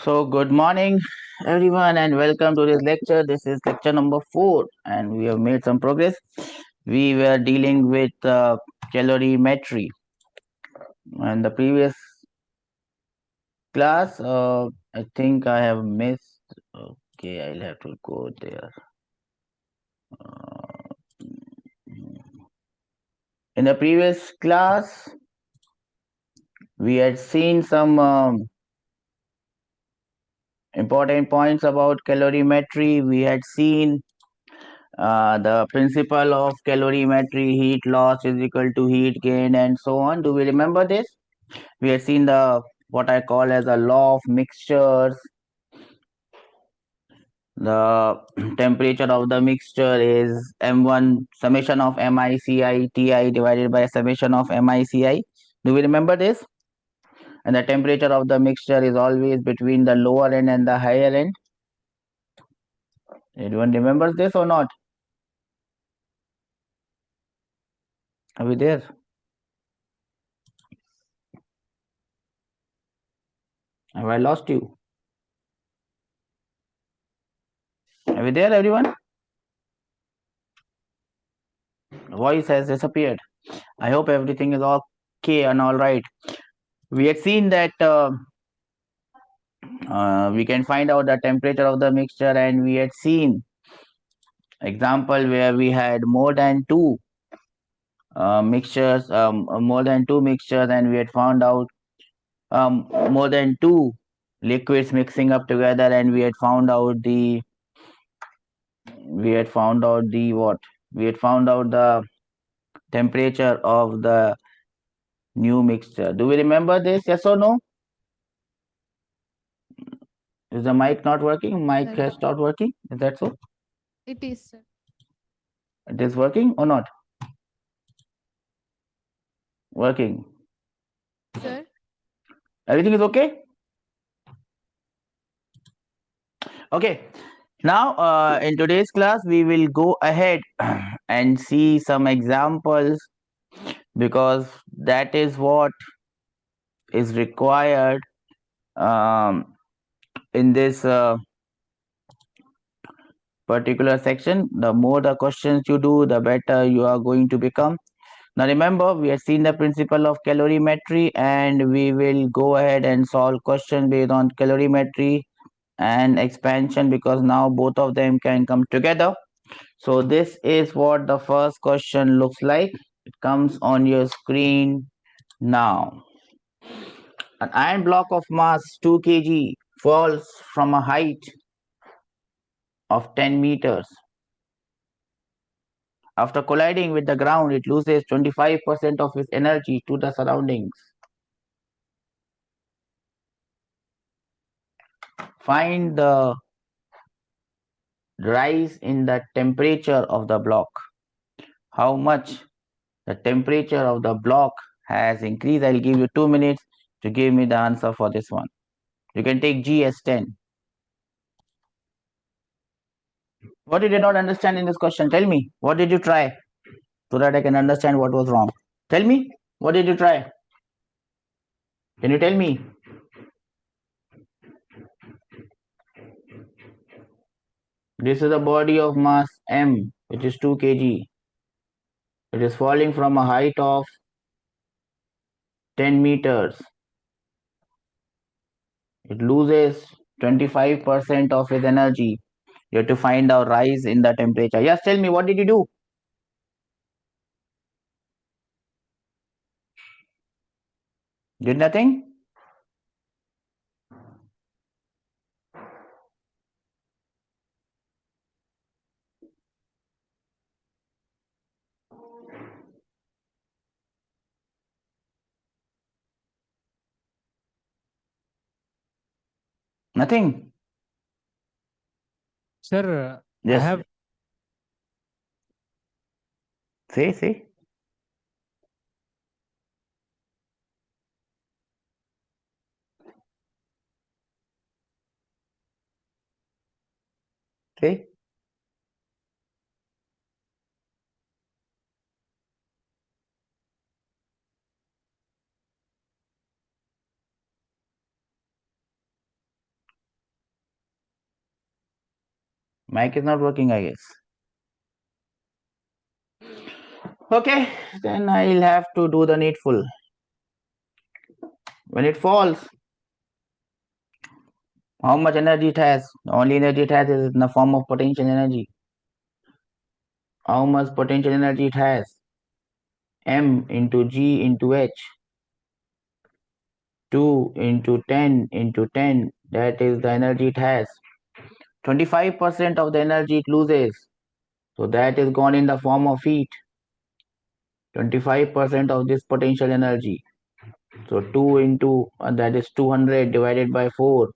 So, good morning, everyone, and welcome to this lecture. This is lecture number 4, and we have made some progress. We were dealing with calorimetry, and the previous class, I think I have missed. Okay, I'll have to go there. Uh, in the previous class, we had seen some important points about calorimetry. We had seen the principle of calorimetry, heat loss is equal to heat gain, and so on. Do we remember this? We had seen the what I call as a law of mixtures. The temperature of the mixture is m1 summation of mici ti divided by summation of mici. Do we remember this? And the temperature of the mixture is always between the lower end and the higher end. Anyone remembers this or not? Are we there? Have I lost you? Are we there, everyone? Voice has disappeared. I hope everything is okay and all right. We had seen that we can find out the temperature of the mixture, and we had seen example where we had more than two mixtures, and we had found out more than two liquids mixing up together, and we had found out the what? We had found out the temperature of the new mixture. Do we remember this? Yes or no? Is the mic not working? Mic Sir, has stopped working. Is that so? it is, sir. It is working or not? Working. Sir, Everything is okay? Okay. Now, in today's class, we will go ahead and see some examples because that is what is required um, in this particular section. The more the questions you do, the better you are going to become. Now remember, we have seen the principle of calorimetry, and we will go ahead and solve questions based on calorimetry and expansion because now both of them can come together. So this is what the first question looks like. It comes on your screen now. An iron block of mass 2 kg falls from a height of 10 meters. After colliding with the ground, it loses 25% of its energy to the surroundings. Find the rise in the temperature of the block. How much the temperature of the block has increased? I'll give you 2 minutes to give me the answer for this one. You can take G as 10. What did you not understand in this question? Tell me. What did you try so that I can understand what was wrong? Tell me. What did you try? Can you tell me? This is a body of mass M, which is 2 kg. It is falling from a height of 10 meters. It loses 25% of its energy. You have to find a rise in the temperature. Yes, tell me, what did you do? Did nothing? Nothing? Sir, I Yes. have Say. Say. Mic is not working, I guess. Okay, then I'll have to do the needful. When it falls, how much energy it has? The only energy it has is in the form of potential energy. How much potential energy it has? M into G into H. 2 into 10 into 10. That is the energy it has. 25% of the energy it loses. So that is gone in the form of heat. 25% of this potential energy. So 2 into that is 200 divided by 4.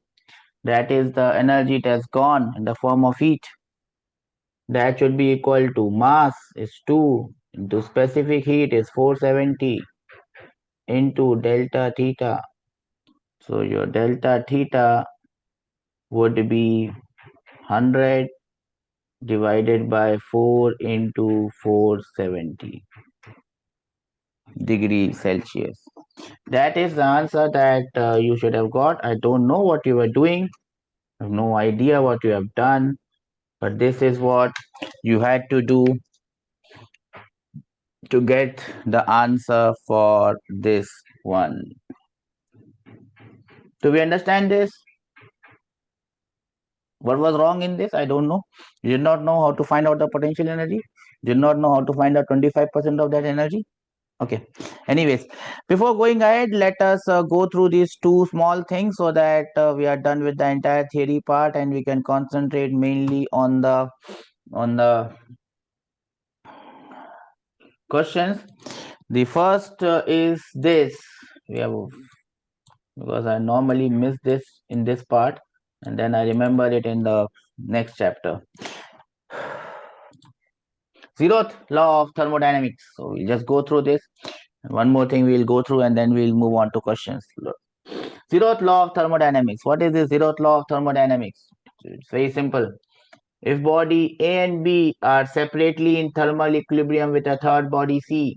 That is the energy it has gone in the form of heat. That should be equal to mass is 2 into specific heat is 470 into delta theta. So your delta theta would be 100 divided by 4 into 470 degrees Celsius. That is the answer that you should have got. I don't know what you were doing. I have no idea what you have done, but this is what you had to do to get the answer for this one. Do we understand this? What was wrong in this? I don't know. You did not know how to find out the potential energy. Did not know how to find out 25% of that energy. Okay. Anyways, before going ahead, let us go through these two small things so that we are done with the entire theory part and we can concentrate mainly on the questions. The first is this. We have, because I normally miss this in this part and then I remember it in the next chapter. Zeroth law of thermodynamics. So we'll just go through this. One more thing we'll go through and then we'll move on to questions. Zeroth law of thermodynamics. What is the zeroth law of thermodynamics? It's very simple. If body A and B are separately in thermal equilibrium with a third body C,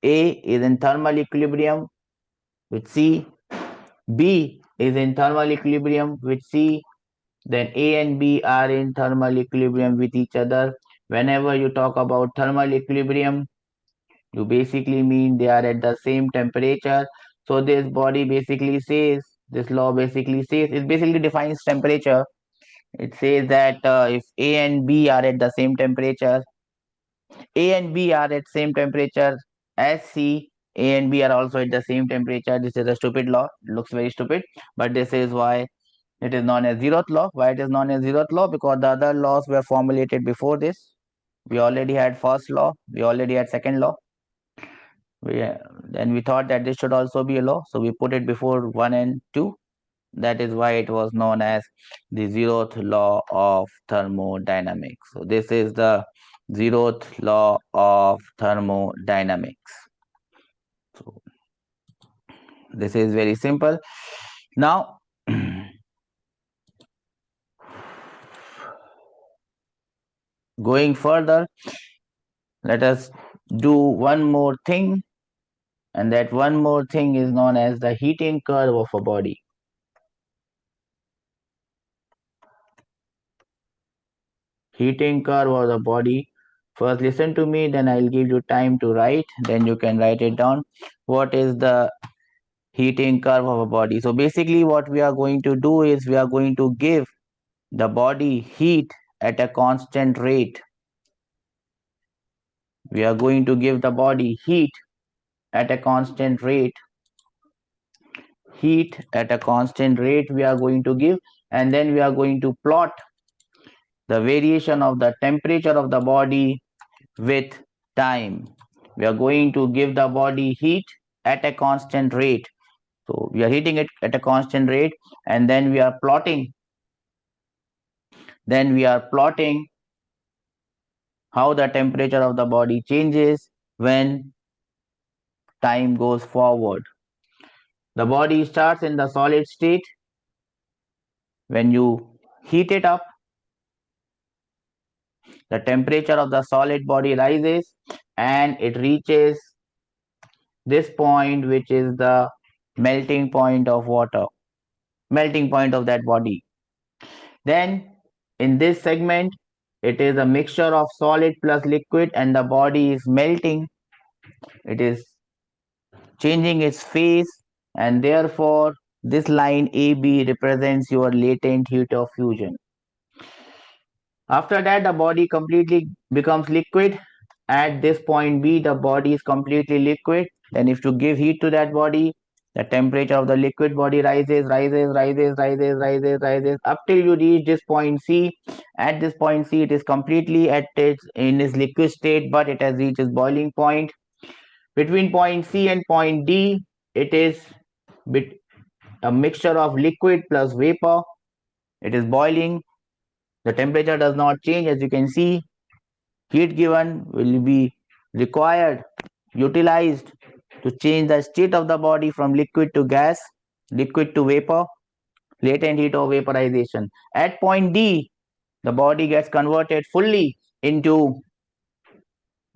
A is in thermal equilibrium with C, B is in thermal equilibrium with C, then A and B are in thermal equilibrium with each other. Whenever you talk about thermal equilibrium, you basically mean they are at the same temperature. So this body basically says, this law basically says, it basically defines temperature. It says that if A and B are at the same temperature, A and B are at same temperature as C, A and B are also at the same temperature. This is a stupid law. It looks very stupid, but this is why it is known as zeroth law. Why it is known as zeroth law? Because the other laws were formulated before this. We already had first law. We already had second law. Then we thought that this should also be a law, so we put it before 1 and 2. That is why it was known as the zeroth law of thermodynamics. So this is the zeroth law of thermodynamics. So this is very simple. Now going further, let us do one more thing, and that one more thing is known as the heating curve of a body. Heating curve of the body. First listen to me, then I'll give you time to write, then you can write it down. What is the heating curve of a body? So basically what we are going to do is we are going to give the body heat at a constant rate. We are going to give the body heat at a constant rate. Heat at a constant rate we are going to give, and then we are going to plot the variation of the temperature of the body with time. We are going to give the body heat at a constant rate. So we are heating it at a constant rate, and then we are plotting. Then we are plotting how the temperature of the body changes when time goes forward. The body starts in the solid state. When you heat it up, the temperature of the solid body rises and it reaches this point, which is the melting point of water, melting point of that body. Then In this segment, it is a mixture of solid plus liquid and the body is melting. It is changing its phase, and therefore this line AB represents your latent heat of fusion. After that, the body completely becomes liquid. At this point B, the body is completely liquid. Then if you give heat to that body, the temperature of the liquid body rises up till you reach this point C. At this point C, it is completely in its liquid state, but it has reached its boiling point. Between point C and point D, it is a mixture of liquid plus vapor. It is boiling. The temperature does not change, as you can see. Heat given will be required, utilized to change the state of the body from liquid to gas, liquid to vapor, latent heat of vaporization. At point D, the body gets converted fully into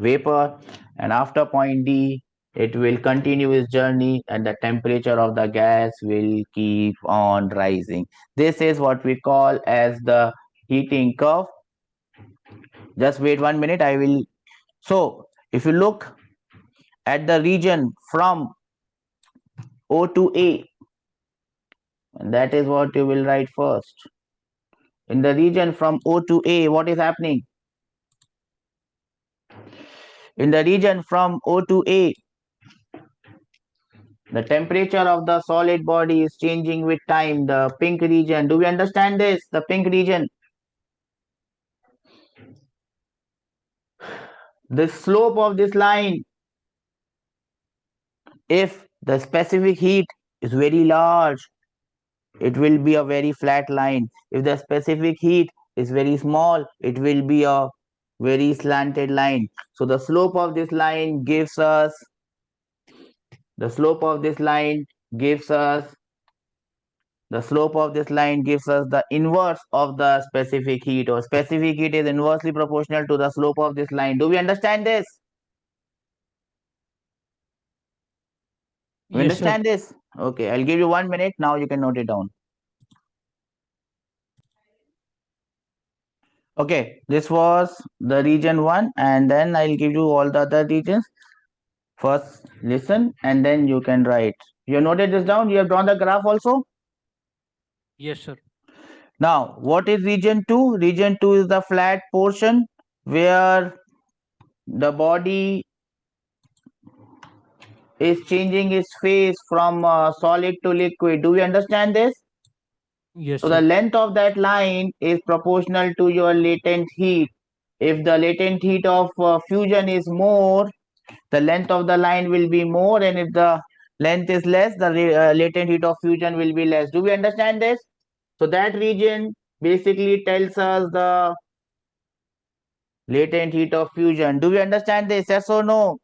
vapor, and after point D, it will continue its journey and the temperature of the gas will keep on rising. This is what we call as the heating curve. Just wait 1 minute, I will. So if you look at the region from O to A, and that is what you will write first. In the region from O to A, what is happening? In the region from O to A, the temperature of the solid body is changing with time, the pink region. Do we understand this? The pink region. The slope of this line, if the specific heat is very large, it will be a very flat line. If the specific heat is very small, it will be a very slanted line. So the slope of this line gives us the inverse of the specific heat, or specific heat is inversely proportional to the slope of this line. Do we understand this? We Yes, sir. understand this? Okay, I'll give you 1 minute. Now you can note it down. Okay, this was the region 1, and then I'll give you all the other regions. First listen and then you can write. You have noted this down? You have drawn the graph also? Yes, sir. Now, what is region 2? Region 2 is the flat portion where the body is changing its phase from solid to liquid. Do we understand this? Yes, So the sir. length of that line is proportional to your latent heat. If the latent heat of fusion is more, the length of the line will be more, and if the length is less, the latent heat of fusion will be less. Do we understand this? So that region basically tells us the latent heat of fusion. Do we understand this? Yes or no?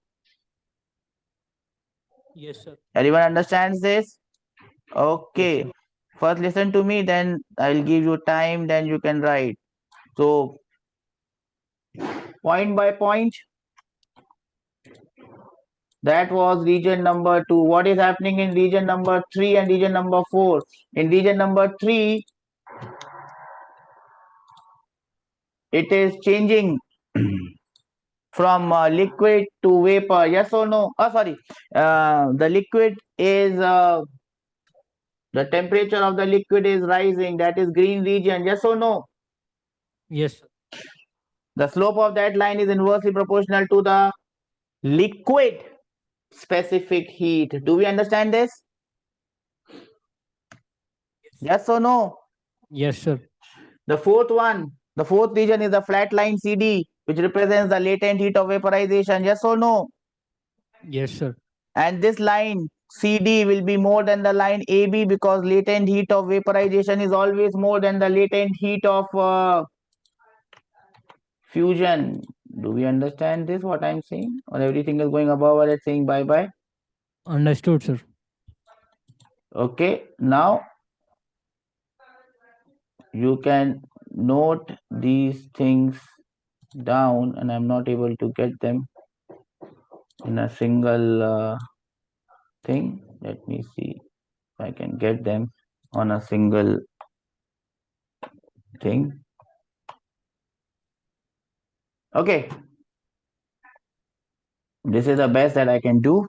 Yes, sir. Everyone understands this? Yes, Okay. sir. First listen to me, then I'll give you time, then you can write. So point by point, that was region number 2. What is happening in region number 3 and region number 4? In region number 3, it is changing from liquid to vapor. Yes or no? Oh, sorry. The liquid is the temperature of the liquid is rising. That is green region. Yes or no? Yes, sir. The slope of that line is inversely proportional to the liquid specific heat. Do we understand this? Yes or no? Yes, sir. The fourth one, the fourth region is the flat line CD, which represents the latent heat of vaporization. Yes or no? Yes, sir. And this line CD will be more than the line AB because latent heat of vaporization is always more than the latent heat of fusion. Do we understand this, what I'm saying? Or everything is going above or it's saying bye bye? Understood, sir. Okay, now you can note these things down, and I'm not able to get them in a single thing. Let me see if I can get them on a single thing. Okay, this is the best that I can do.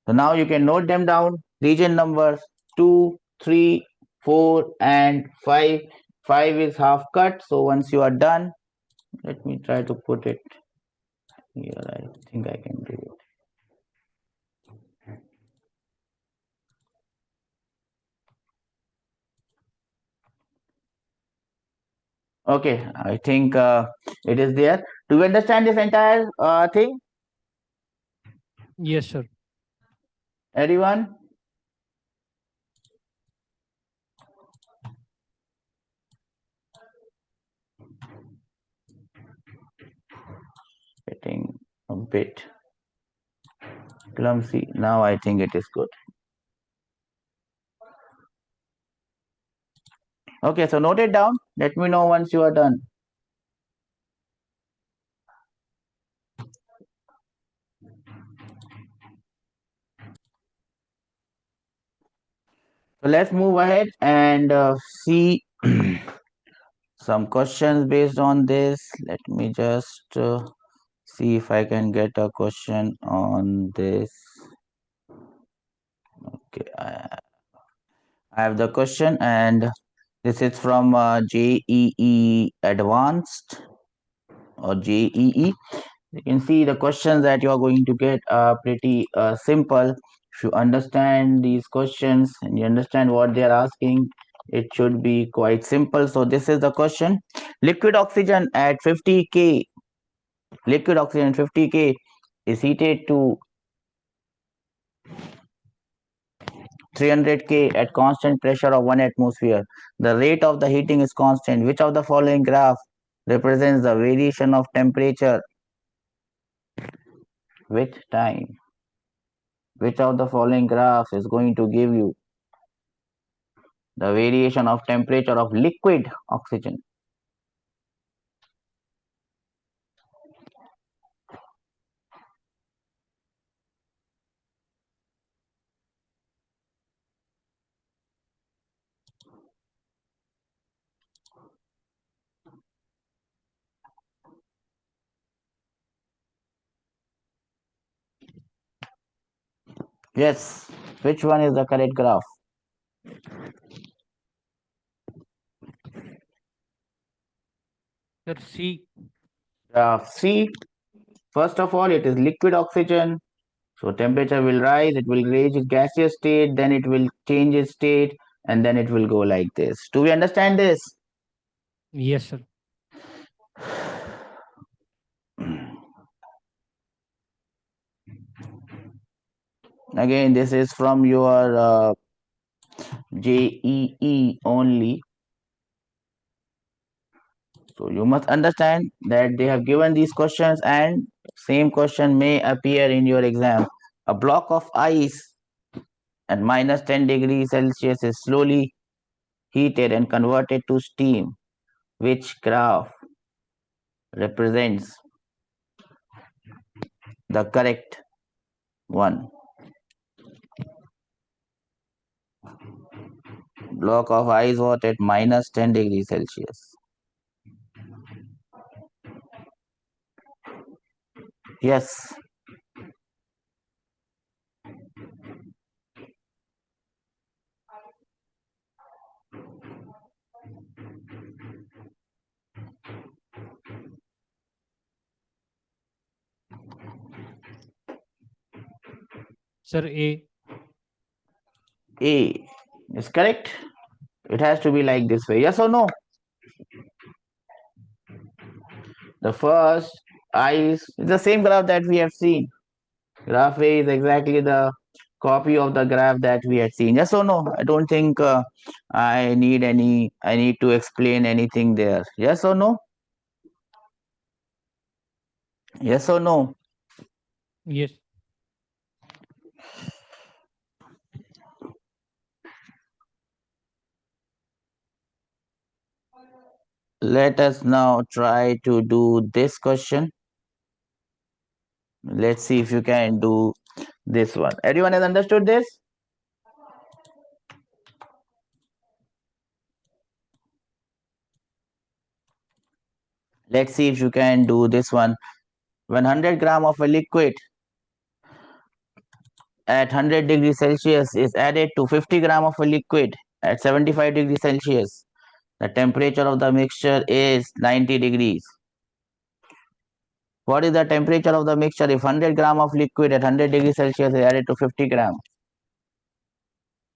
So now you can note them down. Region numbers 2, 3, 4, and 5. 5 is half cut. So once you are done, let me try to put it here. I think I can do it. Okay, I think it is there. Do you understand this entire thing, Yes, sir. everyone? Getting a bit clumsy. Now I think it is good. Okay, so note it down. Let me know once you are done. So let's move ahead and see some questions based on this. Let me just see if I can get a question on this. Okay, I have the question, and this is from JEE Advanced or JEE. You can see the questions that you are going to get are pretty simple. If you understand these questions and you understand what they are asking, it should be quite simple. So this is the question. Liquid oxygen at 50K, liquid oxygen 50K is heated to 300K at constant pressure of 1 atmosphere. The rate of the heating is constant. Which of the following graph represents the variation of temperature with time? Which of the following graphs is going to give you the variation of temperature of liquid oxygen? Yes, which one is the correct graph? Sir, C. Graph C. First of all, it is liquid oxygen. So temperature will rise, it will reach gaseous state, then it will change its state, and then it will go like this. Do we understand this? Yes, sir. Again, this is from your JEE only. So you must understand that they have given these questions, and same question may appear in your exam. A block of ice at minus 10 degrees Celsius is slowly heated and converted to steam. Which graph represents the correct one? Block of ice water at minus 10 degrees Celsius. Yes. Sir, A. A is correct. It has to be like this way. Yes or no? The first ice is the same graph that we have seen. Graph A is exactly the copy of the graph that we had seen. Yes or no? I don't think I need to explain anything there. Yes or no? Yes or no? Yes. Let us now try to do this question. Let's see if you can do this one. Everyone has understood this? Let's see if you can do this one. When 100 gram of a liquid at 100 degrees Celsius is added to 50 gram of a liquid at 75 degrees Celsius, the temperature of the mixture is 90 degrees. What is the temperature of the mixture if 100 gram of liquid at 100 degrees Celsius is added to 50 gram?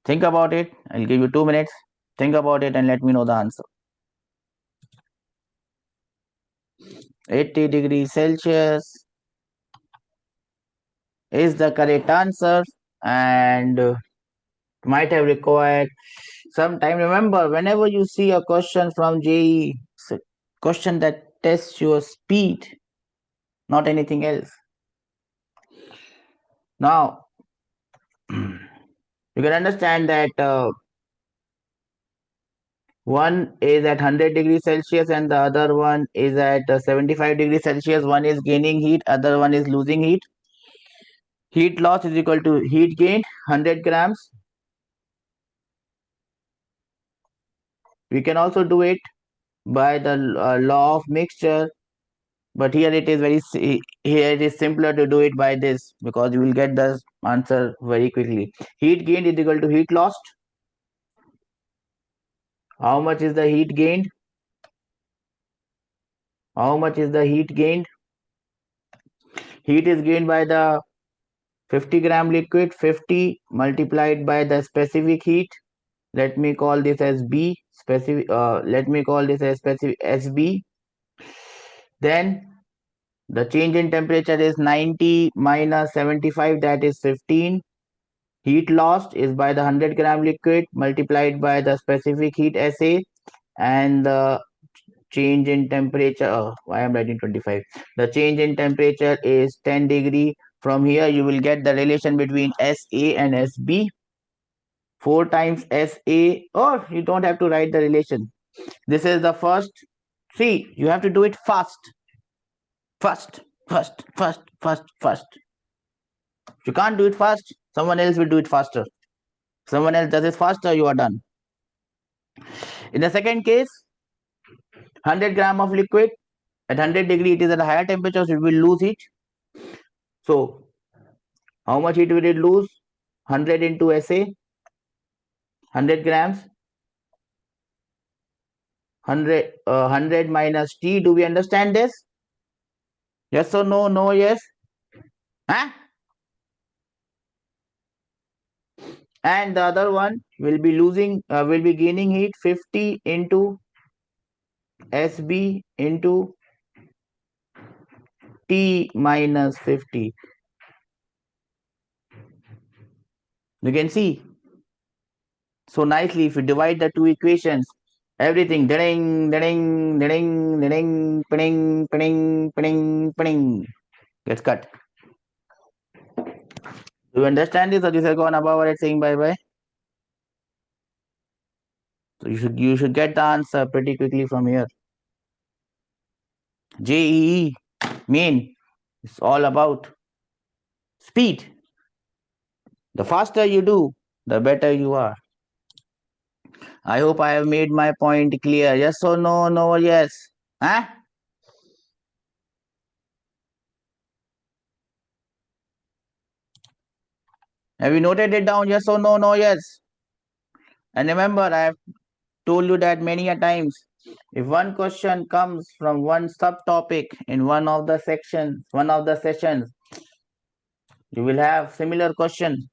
Think about it. I'll give you 2 minutes. Think about it and let me know the answer. 80 degrees Celsius is the correct answer, and might have required some time. Remember, whenever you see a question from JEE, it's a question that tests your speed, not anything else. Now, you can understand that one is at 100 degrees Celsius and the other one is at 75 degrees Celsius. One is gaining heat, other one is losing heat. Heat loss is equal to heat gained, 100 grams. We can also do it by the law of mixture, but here it is here it is simpler to do it by this, because you will get the answer very quickly. Heat gained is equal to heat lost. How much is the heat gained? How much is the heat gained? Heat is gained by the 50 gram liquid, 50 multiplied by the specific heat. Let me call this as B. Let me call this as specific SB. Then the change in temperature is 90 minus 75, that is 15. Heat lost is by the 100 gram liquid multiplied by the specific heat SA, and the change in temperature, why I'm writing 25? The change in temperature is 10 degree. From here you will get the relation between SA and SB. 4 times SA, or you don't have to write the relation. This is the first. See, you have to do it fast. Fast. If you can't do it fast, someone else will do it faster. If someone else does it faster, you are done. In the second case, 100 gram of liquid at 100 degree, it is at a higher temperature, so it will lose heat. So, how much heat will it lose? 100 into SA, 100 grams. 100 minus T. Do we understand this? Yes or no? No, yes. Huh? And the other one will be gaining heat, 50 into SB into T minus 50. You can see so nicely if you divide the two equations, everything ding ding ding ding ping ping ping ping gets cut. Do you understand this, or this is gone above it saying bye bye? So you should get the answer pretty quickly from here. JEE main is all about speed. The faster you do, the better you are. I hope I have made my point clear. Yes or no? No or yes? Huh? Have you noted it down? Yes or no? No, yes. And remember, I have told you that many a times. If one question comes from one subtopic in one of the sessions, you will have similar question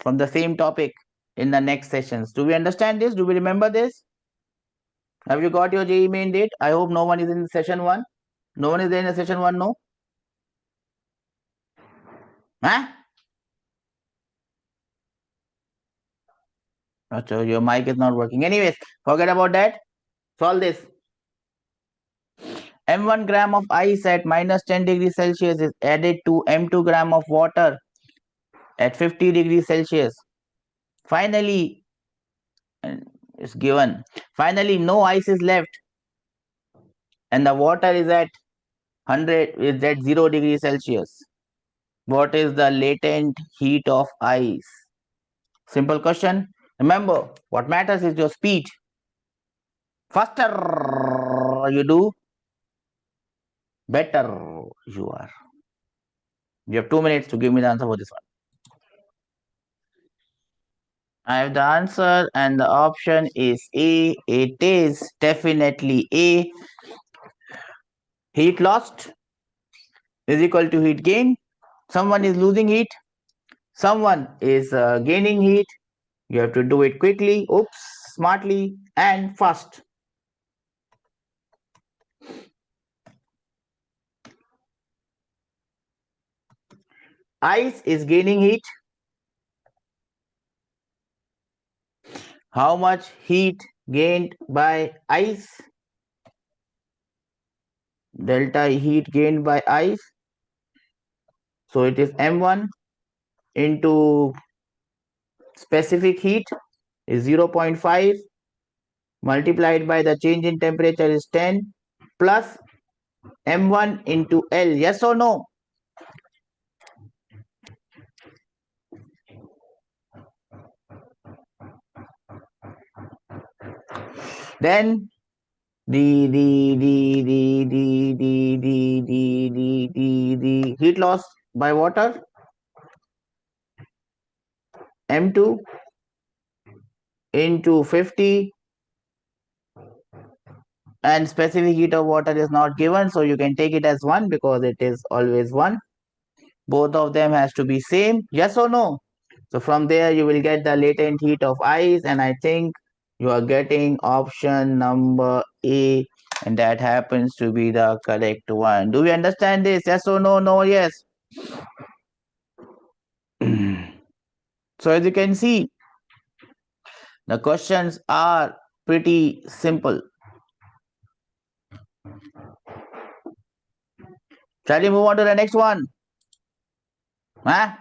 from the same topic in the next sessions. Do we understand this? Do we remember this? Have you got your JEE main date? I hope no one is in session 1. No one is there in session 1, no? Huh? So your mic is not working. Anyways, forget about that. Solve this. M1 gram of ice at minus 10 degrees Celsius is added to M2 gram of water at 50 degrees Celsius. Finally, it's given. Finally, no ice is left, and the water is at 0 degrees Celsius. What is the latent heat of ice? Simple question. Remember, what matters is your speed. Faster you do, better you are. You have 2 minutes to give me the answer for this one. I have the answer and the option is A. It is definitely A. Heat lost is equal to heat gain. Someone is losing heat. Someone is gaining heat. You have to do it quickly, smartly, and fast. Ice is gaining heat. How much heat gained by ice? Delta heat gained by ice. So it is M1 into specific heat is 0.5 multiplied by the change in temperature is 10 plus M1 into L. Yes or no? Then the heat loss by water M2 into 50, and specific heat of water is not given, so you can take it as 1 because it is always 1. Both of them has to be same. Yes or no? So from there you will get the latent heat of ice, and I think you are getting option number A, and that happens to be the correct one. Do we understand this? Yes or no? No, yes. So as you can see, the questions are pretty simple. Shall we move on to the next one? Huh?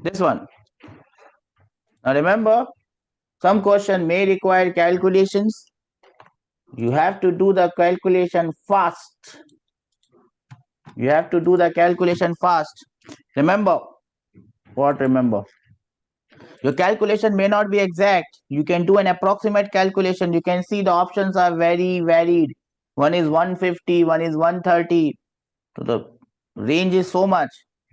This one. Now remember, some question may require calculations. You have to do the calculation fast. You have to do the calculation fast. Remember, what remember? Your calculation may not be exact. You can do an approximate calculation. You can see the options are very varied. One is 150, one is 130. So the range is so much.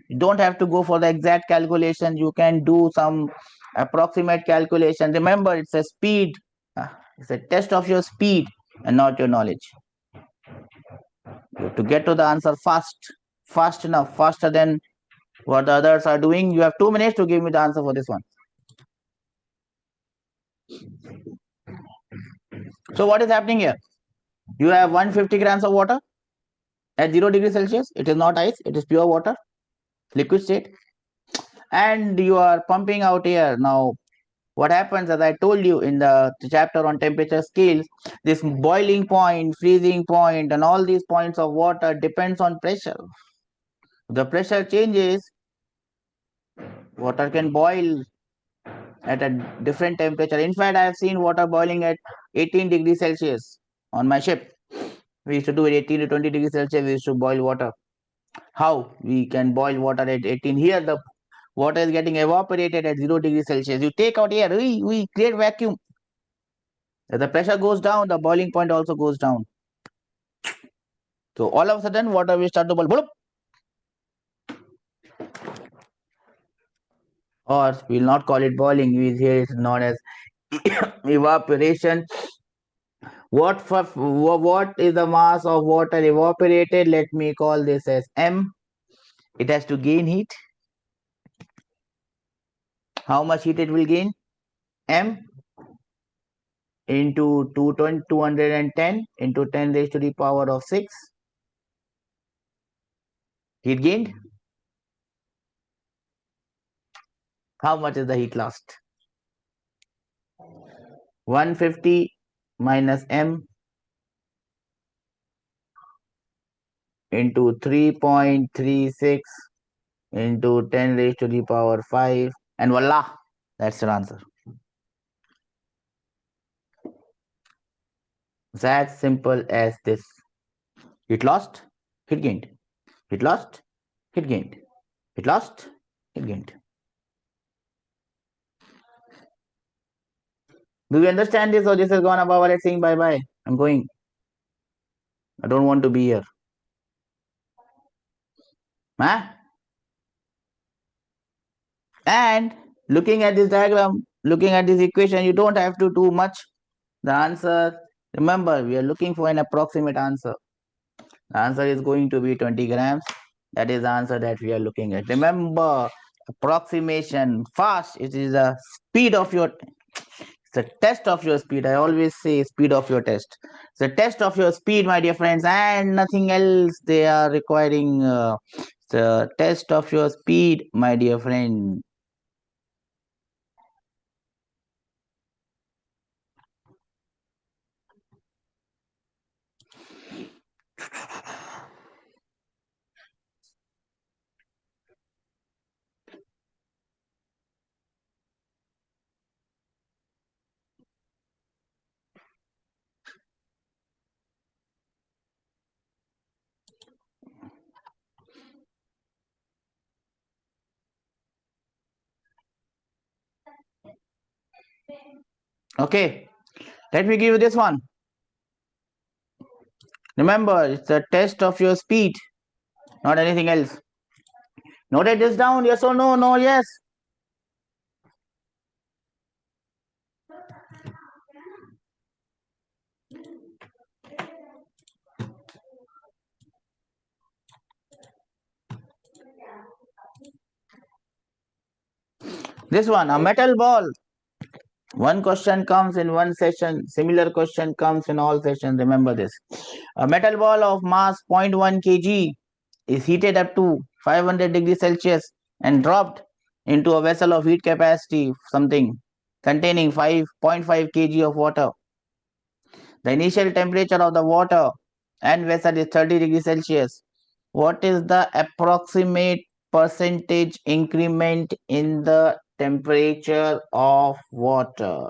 You don't have to go for the exact calculation. You can do some approximate calculation. Remember, it's a speed. It's a test of your speed and not your knowledge. You have to get to the answer fast enough, faster than what the others are doing. You have 2 minutes to give me the answer for this one. So what is happening here? You have 150 grams of water at 0 degrees Celsius. It is not ice, it is pure water, liquid state. And you are pumping out air. Now, what happens, as I told you in the chapter on temperature scales, this boiling point, freezing point, and all these points of water depends on pressure. The pressure changes, water can boil at a different temperature. In fact, I have seen water boiling at 18 degrees Celsius on my ship. We used to do it 18 to 20 degrees Celsius. We used to boil water. How we can boil water at 18? Here, the water is getting evaporated at 0 degrees Celsius. You take out air, we create vacuum. As the pressure goes down, the boiling point also goes down. So all of a sudden, water will start to boil. Or we'll not call it boiling. We here it's known as evaporation. What is the mass of water evaporated? Let me call this as M. It has to gain heat. How much heat it will gain? M into 210 into 10 raised to the power of 6. Heat gained. How much is the heat lost? 150 minus M into 3.36 into 10 raised to the power 5, and voila, that's your answer. It's as simple as this. Heat lost, heat gained. Heat lost, heat gained. Heat lost, heat gained. Do you understand this, or this is gone above? Let's saying bye bye. I'm going. I don't want to be here. Huh? And looking at this diagram, looking at this equation, you don't have to do much. The answer, remember, we are looking for an approximate answer. The answer is going to be 20 grams. That is the answer that we are looking at. Remember, approximation, fast, it is a speed of your, it's a test of your speed. I always say speed of your test. It's a test of your speed, my dear friends, and nothing else. They are requiring the test of your speed, my dear friend. Okay, let me give you this one. Remember, it's a test of your speed, not anything else. Noted this down, yes or no? No, yes. This one, a metal ball. One question comes in one session, similar question comes in all sessions. Remember this. A metal ball of mass 0.1 kg is heated up to 500 degrees Celsius and dropped into a vessel of heat capacity something containing 5.5 kg of water. The initial temperature of the water and vessel is 30 degrees Celsius. What is the approximate percentage increment in the temperature of water?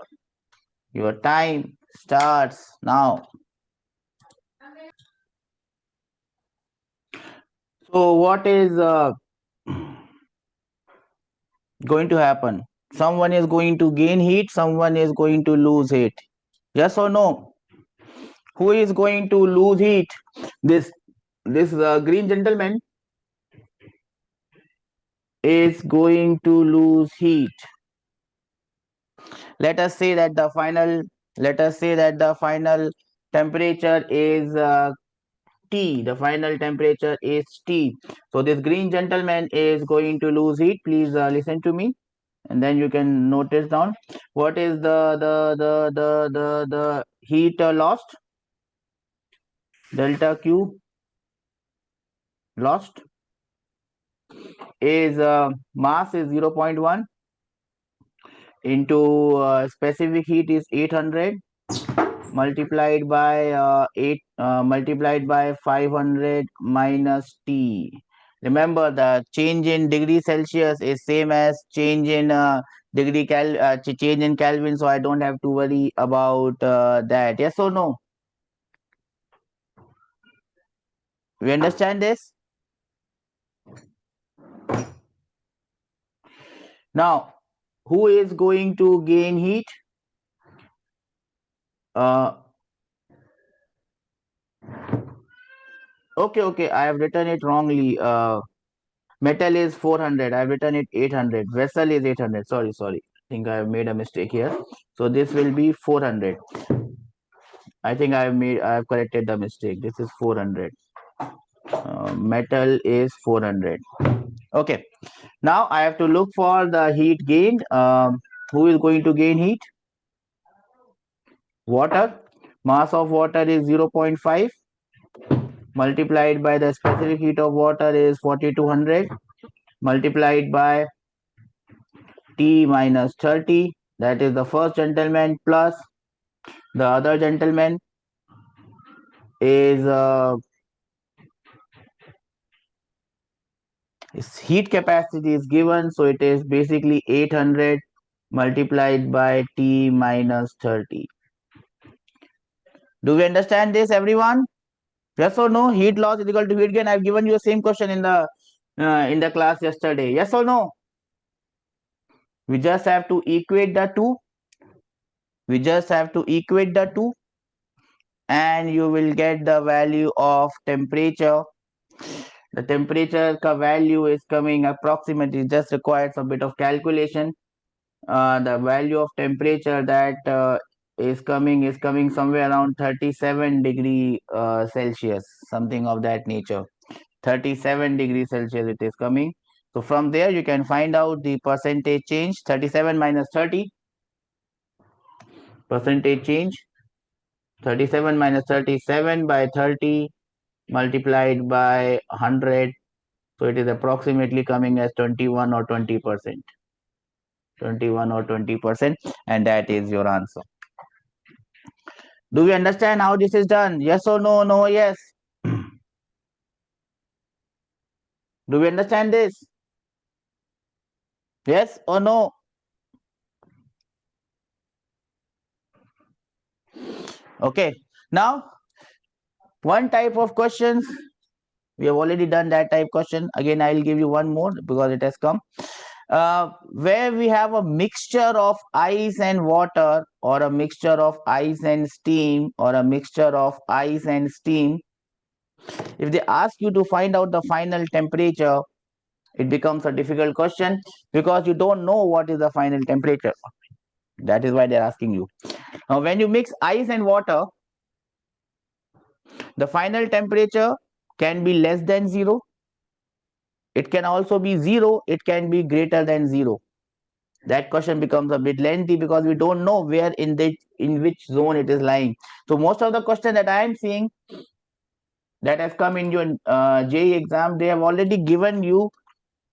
Your time starts now. So what is going to happen? Someone is going to gain heat, someone is going to lose heat. Yes or no? Who is going to lose heat? This green gentleman is going to lose heat. Let us say that the final temperature is T. The final temperature is T. So this green gentleman is going to lose heat. Please listen to me, and then you can notice down what is the heat lost. Delta Q lost is mass is 0.1 into specific heat is 800 multiplied by 8 multiplied by 500 minus T. Remember, the change in degree Celsius is same as change in change in Kelvin, so I don't have to worry about that. Yes or no? We understand this? Now, who is going to gain heat? Uh, okay, I have written it wrongly. Metal is 400. I've written it 800. Vessel is 800. Sorry. I think I have made a mistake here. So this will be 400. I think I have corrected the mistake. This is 400. Metal is 400. Okay. Now I have to look for the heat gained. Who is going to gain heat? Water. Mass of water is 0.5 multiplied by the specific heat of water is 4200 multiplied by T minus 30. That is the first gentleman plus the other gentleman is his heat capacity is given, so it is basically 800 multiplied by T minus 30. Do we understand this, everyone? Yes or no? Heat loss is equal to heat gain. I've given you the same question in the class yesterday. Yes or no? We just have to equate the two. We just have to equate the two and you will get the value of temperature. The temperature value is coming approximately, just requires a bit of calculation. The value of temperature that is coming somewhere around 37 degree Celsius, something of that nature. 37 degrees Celsius it is coming. So from there you can find out the percentage change. 37 minus 30, percentage change. 37 minus 37 by 30 multiplied by 100. So it is approximately coming as 21 or 20%. 21 or 20%, and that is your answer. Do we understand how this is done? Yes or no? No, yes. Do we understand this? Yes or no? Okay. Now, one type of questions, we have already done that type question. Again, I will give you one more because it has come. Where we have a mixture of ice and water, or a mixture of ice and steam, or a mixture of ice and steam. If they ask you to find out the final temperature, it becomes a difficult question because you don't know what is the final temperature. That is why they're asking you. Now, when you mix ice and water, the final temperature can be less than 0. It can also be 0. It can be greater than 0. That question becomes a bit lengthy because we don't know where in which zone it is lying. So most of the question that I am seeing that has come in your JEE exam, they have already given you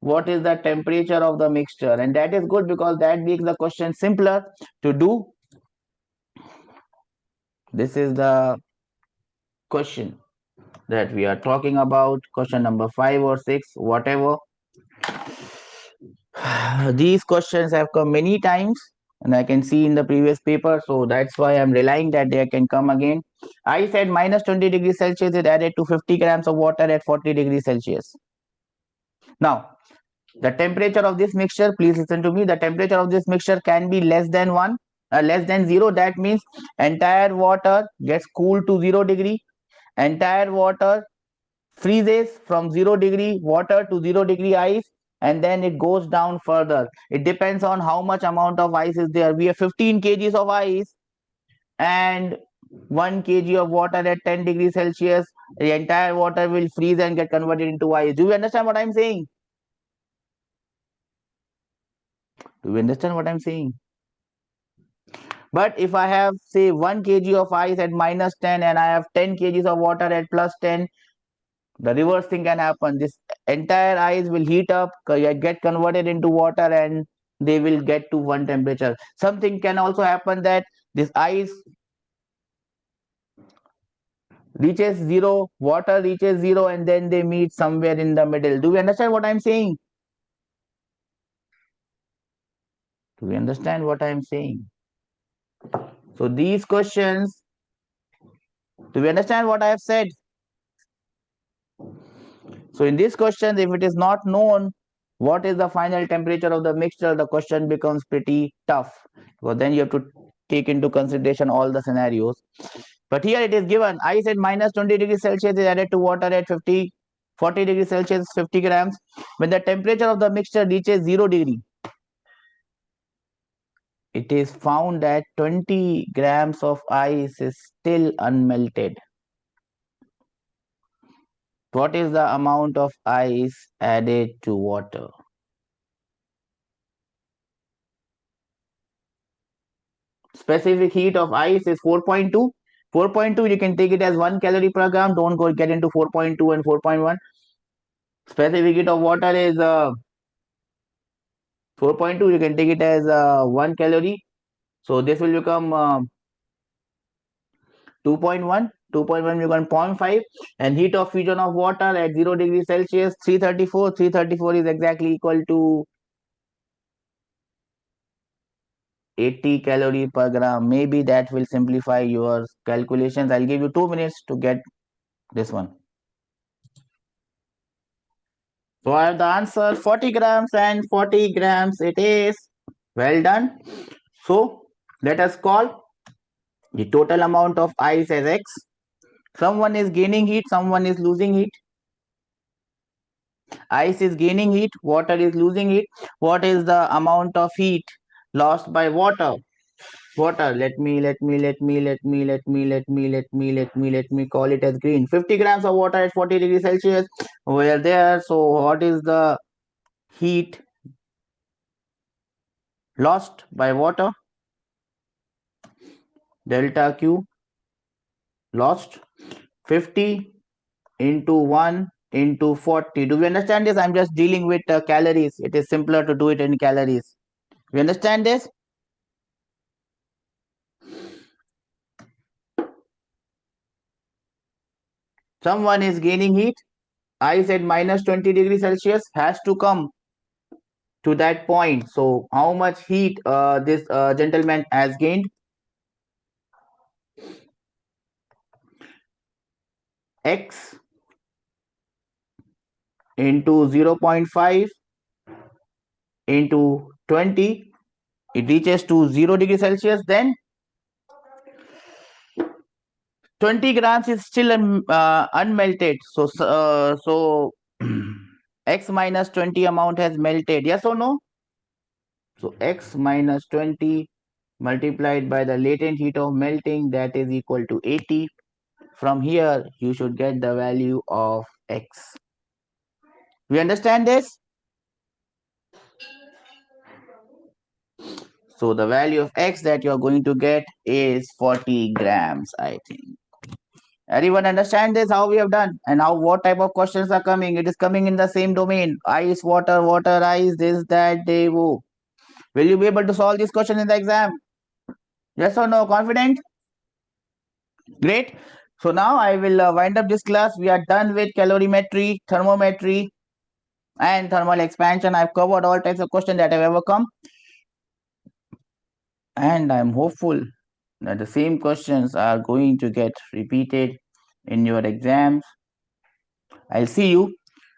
what is the temperature of the mixture, and that is good because that makes the question simpler to do. This is the question that we are talking about, question number 5 or 6, whatever. These questions have come many times and I can see in the previous paper, so that's why I'm relying that they can come again. I said minus 20 degrees Celsius is added to 50 grams of water at 40 degrees Celsius. Now, the temperature of this mixture, please listen to me, the temperature of this mixture can be less than 1, less than 0. That means entire water gets cooled to 0 degree. Entire water freezes from 0 degree water to 0 degree ice, and then it goes down further. It depends on how much amount of ice is there. We have 15 kgs of ice and 1 kg of water at 10 degrees Celsius. The entire water will freeze and get converted into ice. Do you understand what I'm saying? Do you understand what I'm saying? But if I have, say, 1 kg of ice at minus 10 and I have 10 kgs of water at plus 10, the reverse thing can happen. This entire ice will heat up, get converted into water, and they will get to one temperature. Something can also happen that this ice reaches 0, water reaches 0, and then they meet somewhere in the middle. Do we understand what I'm saying? Do we understand what I'm saying? So these questions, do we understand what I have said? So in this question, if it is not known what is the final temperature of the mixture, the question becomes pretty tough because then you have to take into consideration all the scenarios. But here it is given, ice at minus 20 degrees Celsius is added to water at 40 degrees Celsius, 50 grams. When the temperature of the mixture reaches 0 degree, it is found that 20 grams of ice is still unmelted. What is the amount of ice added to water? Specific heat of ice is 4.2. 4.2, you can take it as 1 calorie per gram. Don't go get into 4.2 and 4.1. Specific heat of water is 4.2. You can take it as 1 calorie. So this will become 2.1. 2.1 will become 0.5. And heat of fusion of water at 0 degrees Celsius, 334. 334 is exactly equal to 80 calorie per gram. Maybe that will simplify your calculations. I'll give you 2 minutes to get this one. So I have the answer, 40 grams, and 40 grams it is. Well done. So let us call The total amount of ice as X. Someone is gaining heat, someone is losing heat. Ice is gaining heat, water is losing heat. What is the amount of heat lost by water? Water, let me call it as green. 50 grams of water at 40 degrees Celsius. We are there. So what is the heat lost by water? Delta Q lost 50 into 1 into 40. Do we understand this? I'm just dealing with calories. It is simpler to do it in calories. We understand this? Someone is gaining heat. Ice at minus 20 degrees Celsius has to come to that point. So how much heat this gentleman has gained? X into 0.5 into 20. It reaches to 0 degrees Celsius. Then 20 grams is still unmelted. So X minus 20 amount has melted. Yes or no? So X minus 20 multiplied by the latent heat of melting, that is equal to 80. From here, you should get the value of X. We understand this? So the value of X that you are going to get is 40 grams, I think. Everyone understand this, how we have done, and how what type of questions are coming? It is coming in the same domain. Ice, water, water, ice, this, that, they, wo. Will you be able to solve this question in the exam? Yes or no? Confident? Great. So now I will wind up this class. We are done with calorimetry, thermometry, and thermal expansion. I've covered all types of questions that have ever come. And I'm hopeful that the same questions are going to get repeated in your exams. I'll see you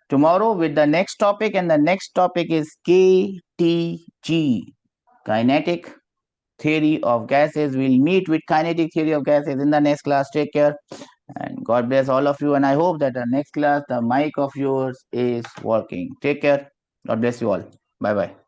tomorrow with the next topic, and the next topic is KTG, kinetic theory of gases. We'll meet with kinetic theory of gases in the next class. Take care and God bless all of you, and I hope that the next class the mic of yours is working. Take care. God bless you all. Bye bye.